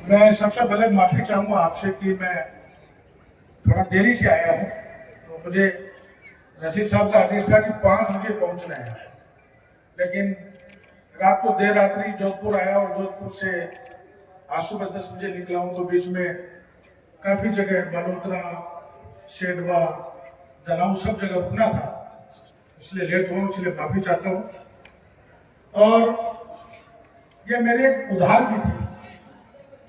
मैं सबसे पहले माफी चाहूंगा आपसे कि मैं थोड़ा देरी से आया हूँ। तो मुझे रशीद साहब का आदेश था कि 5 बजे पहुंचना है, लेकिन रात को देर रात्रि जोधपुर आया और जोधपुर से आज सुबह 10 बजे निकला हूँ। तो बीच में काफी जगह बालोतरा, शेडवा, जलाऊ सब जगह रुकना था, इसलिए लेट हुआ, इसलिए माफी चाहता हूँ। और ये मेरे एक उधार भी थी।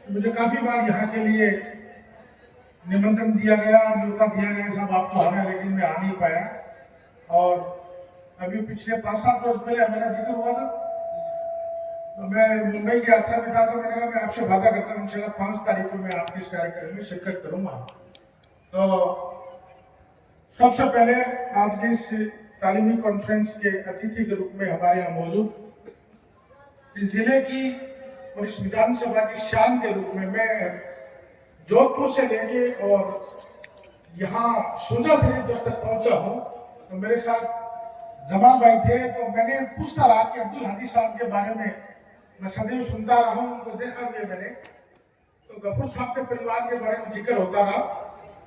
मुझे काफी बार यहाँ के लिए निमंत्रण दिया गया, न्योता दिया गया सब आपको आना, लेकिन मैं आ नहीं पाया। और अभी पिछले 5-7 वर्ष पहले मेरा जिक्र हुआ था, तो मैं मुंबई की यात्रा में था, तो मैंने कहा मैं आपसे वादा करता हूँ इंशाल्लाह 5 तारीख को मैं आपके इस कार्यक्रम में शिरकत करूंगा। तो सबसे पहले आज की इस तालीमी कॉन्फ्रेंस के अतिथि के रूप में हमारे यहाँ मौजूद इस जिले की और इस विधानसभा की शान के रूप में मैं जोधपुर से लेके और यहाँ सोजा शरीफ जब तक पहुंचा हूँ, तो मेरे साथ जमाल भाई थे। तो मैंने पूछता रहा कि अब्दुल हादी साहब के बारे में मैं सदैव सुनता रहा हूँ, उनको देखा भी है मैंने। तो गफूर साहब के परिवार के बारे में जिक्र होता रहा।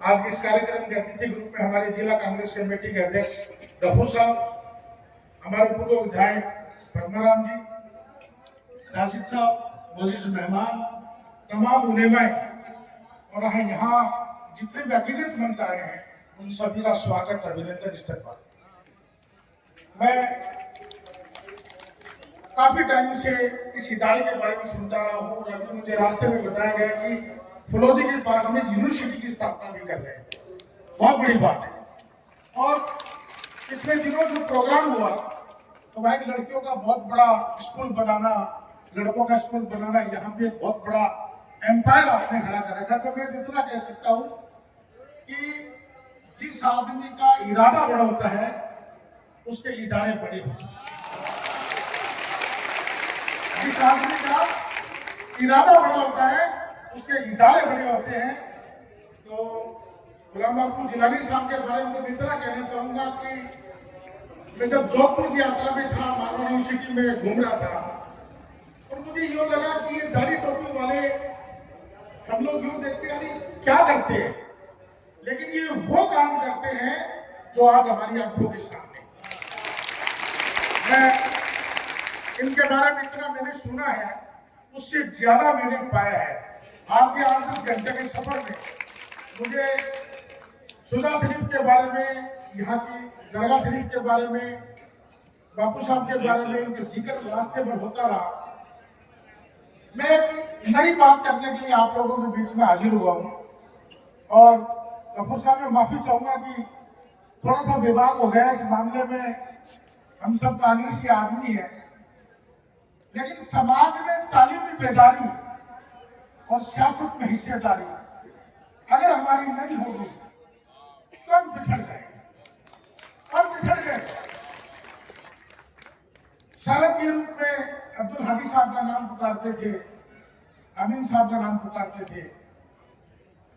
आज इस कार्यक्रम के अतिथि के रूप में हमारे जिला कांग्रेस कमेटी के अध्यक्ष गफूर साहब, हमारे पूर्व विधायक पद्माराम जी, राशिद साहब, मोजिज मेहमान, तमाम उलेमाए और यहाँ जितने भी हकीकत मंद आए हैं, उन सभी का स्वागत, अभिनंदन, इस्तकबाल। मैं काफी टाइम से इस इदारे के बारे में सुनता रहा हूँ और अभी मुझे रास्ते में बताया गया कि फुलौदी के पास में यूनिवर्सिटी की स्थापना भी कर रहे हैं। बहुत बड़ी बात है। और पिछले दिनों जो प्रोग्राम हुआ, तो वह लड़कियों का बहुत बड़ा स्कूल बनाना, लड़कों का स्कूल बनाना, यहाँ पे एक बहुत बड़ा एम्पायर आपने खड़ा कर रखा। तो मैं इतना कह सकता हूँ कि जिस आदमी का इरादा बड़ा होता है उसके इदारे बड़े होते हैं। जिस आदमी का इरादा बड़ा होता है उसके इदारे बड़े होते हैं। तो गुलाम बापू जिलानी साहब के बारे में तो इतना कहना चाहूंगा कि मैं जब जोधपुर की यात्रा में था, मालवा यूनिवर्सिटी में घूम रहा था, और मुझे यूं लगा कि ये दाढ़ी टोपी वाले हम लोग यूं देखते हैं क्या करते हैं, लेकिन ये वो काम करते हैं जो आज हमारी आंखों के सामने। मैं इनके बारे में इतना मैंने सुना है, उससे ज्यादा मैंने पाया है। आज के 8-10 घंटे के सफर में मुझे सुजा शरीफ के बारे में, यहाँ की दरगाह शरीफ के बारे में, बापू साहब के बारे में इनके जिक्र रास्ते में होता रहा। मैं एक नई बात करने के लिए आप लोगों के बीच में हाजिर हुआ हूँ और गफूर साहब मैं माफी चाहूंगा कि थोड़ा सा विवाद हो गया इस मामले में। हम सब कांग्रेस के आदमी हैं, लेकिन समाज में तालीमी बेदारी और सियासत में हिस्सेदारी अगर हमारी नहीं होगी तो हम पिछड़ जाएंगे और पिछड़ गए। सड़क के रूप में अब्दुल हादी साहब का नाम पुकारते थे, अमीन साहब का नाम पुकारते थे।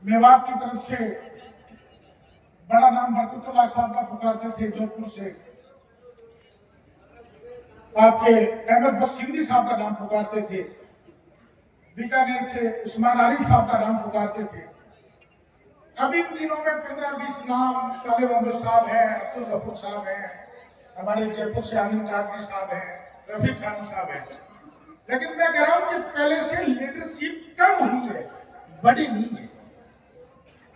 मेवात की तरफ से बड़ा नाम बरकतुल्लाह साहब का पुकारते थे, जोधपुर से आपके अहमद बख्श सिंधी साहब का नाम पुकारते थे, बीकानेर से उस्मान आरिफ साहब का नाम पुकारते थे। अभी इन दिनों में 15-20 नाम, सालेह मोहम्मद साहब हैं, अब्दुल गफूर साहब हैं, हमारे जयपुर से अमीन काजी साहब हैं, रफीक खान साहब हैं। लेकिन मैं कह रहा हूं कि पहले से लीडरशिप कम हुई है, बड़ी नहीं है।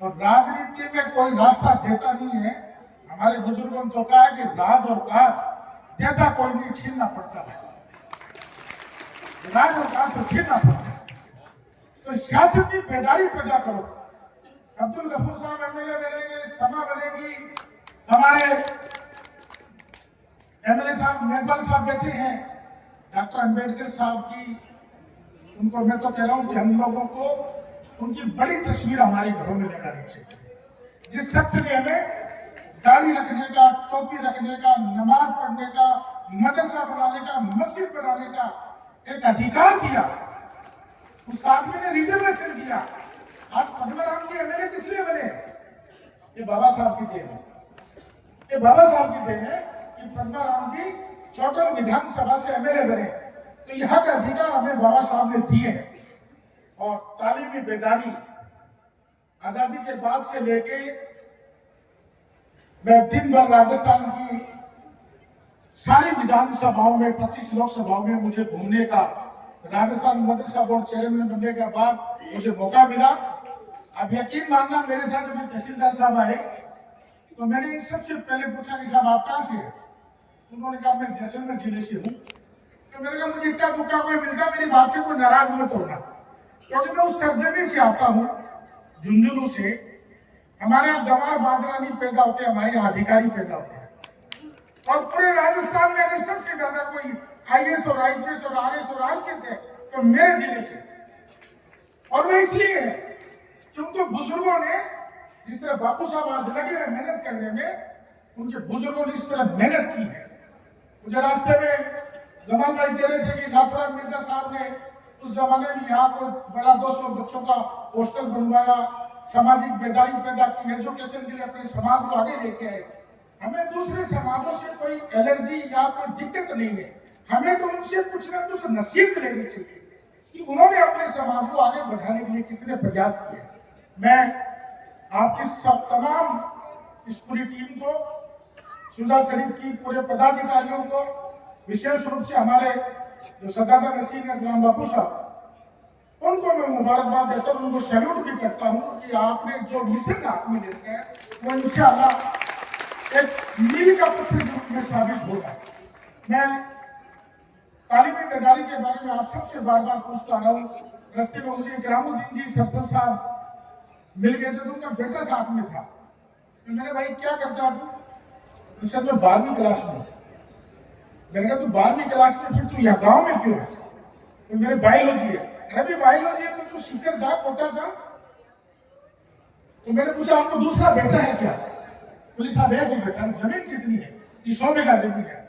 और राजनीति में कोई रास्ता देता नहीं है। हमारे बुजुर्गों ने तो कहा है कि राज और काज देता कोई नहीं, छीनना पड़ता है। राज और काज तो छीनना पड़ता है। तो सियासती बेदारी पैदा करो। अब्दुल गफूर साहब एमएलए बनेंगे, समा बनेगी, हमारे एमएलए साहब मेघवाल साहब बैठे हैं, डॉक्टर अंबेडकर साहब की, उनको मैं तो कह रहा हूं कि हम लोगों को उनकी बड़ी तस्वीर हमारे घरों में लगानी चाहिए। जिस शख्स ने हमें दाढ़ी रखने का, टोपी रखने का, नमाज पढ़ने का, मदरसा बनाने का, मस्जिद बनाने का एक अधिकार दिया, उस आदमी ने रिजर्वेशन दिया। आज पद्माराम जी एमएलए किस लिए बने? ये बाबा साहब की देन है। ये बाबा साहब की देन है कि पद्माराम जी चौटन विधानसभा से एमएलए बने। तो यहाँ का अधिकार हमें बाबा साहब ने दिए हैं और तालीमी बेदारी आजादी के बाद से लेके मैं दिन भर राजस्थान की सारी विधानसभाओं में 25 लोकसभाओं में मुझे घूमने का, राजस्थान मदरसा बोर्ड चेयरमैन बनने के बाद मुझे मौका मिला। अब यकीन मानना, मेरे साथ अभी तहसीलदार साहब आए तो मैंने इन सबसे पहले पूछा कि साहब आप कहाँ से हैं? उन्होंने कहा मैं जैसलमेर जिले से हूँ। तो मैंने कहा मुझे इक्का दुक्का कोई मिलता मेरी बात से कोई नाराज मत होना, क्योंकि मैं उस सरजमी से आता हूँ, झुंझुनू से। हमारे यहाँ गंवार बाजरा नहीं पैदा होते, हमारे यहाँ अधिकारी पैदा होते हैं। और पूरे राजस्थान में अगर सबसे ज्यादा कोई IAS और IPS और RS और RPS है तो मेरे जिले से। और वो इसलिए है कि उनको बुजुर्गों ने, जिस तरह बापू साहब आज लगे हैं मेहनत करने में, उनके बुजुर्गों ने इस तरह मेहनत की है। मुझे रास्ते में जमान भाई कह रहे थे कि नाथुराम मिर्जा साहब ने उस जमाने में यहाँ को बड़ा 200 बच्चों का हॉस्टल बनवाया, सामाजिक बेदारी पैदा की, एजुकेशन के लिए अपने समाज को आगे लेके आए। हमें दूसरे समाजों से कोई एलर्जी या कोई दिक्कत नहीं है, हमें तो उनसे कुछ ना कुछ नसीहत लेनी चाहिए कि उन्होंने अपने समाज को आगे बढ़ाने के लिए कितने प्रयास किए। मैं आपकी सब तमाम इस पूरी टीम को, सुजा शरीफ की पूरे पदाधिकारियों को, विशेष रूप से हमारे जो सजादा नसीर है गुलाम बाबू साहब, उनको मैं मुबारकबाद देता हूँ, उनको सैल्यूट भी करता हूँ कि आपने जो मिशन हाथ में लेकर है वो इंशाअल्लाह एक मील का पत्थर के रूप में साबित होगा। मैं तालीमी बेदारी के बारे में आप सबसे बार बार पूछता रहा हूँ। रस्ते में मुझे इकरामुद्दीन जी सरपंच साहब मिल गए थे तो उनका बेटा साथ में था। तो मैंने भाई क्या करता है तू? सर मैं 12वीं क्लास में। मैंने कहा तू 12वीं क्लास में, फिर तू यहाँ गाँव में क्यों है? तो मेरे बायोलॉजी है। अरे बायोलॉजी है तो तू सीकर था, कोटा था। तो मैंने पूछा आपको दूसरा बेटा है क्या? पुलिस साहब है कि बेटा, जमीन कितनी है? 100 बीघा जमीन है।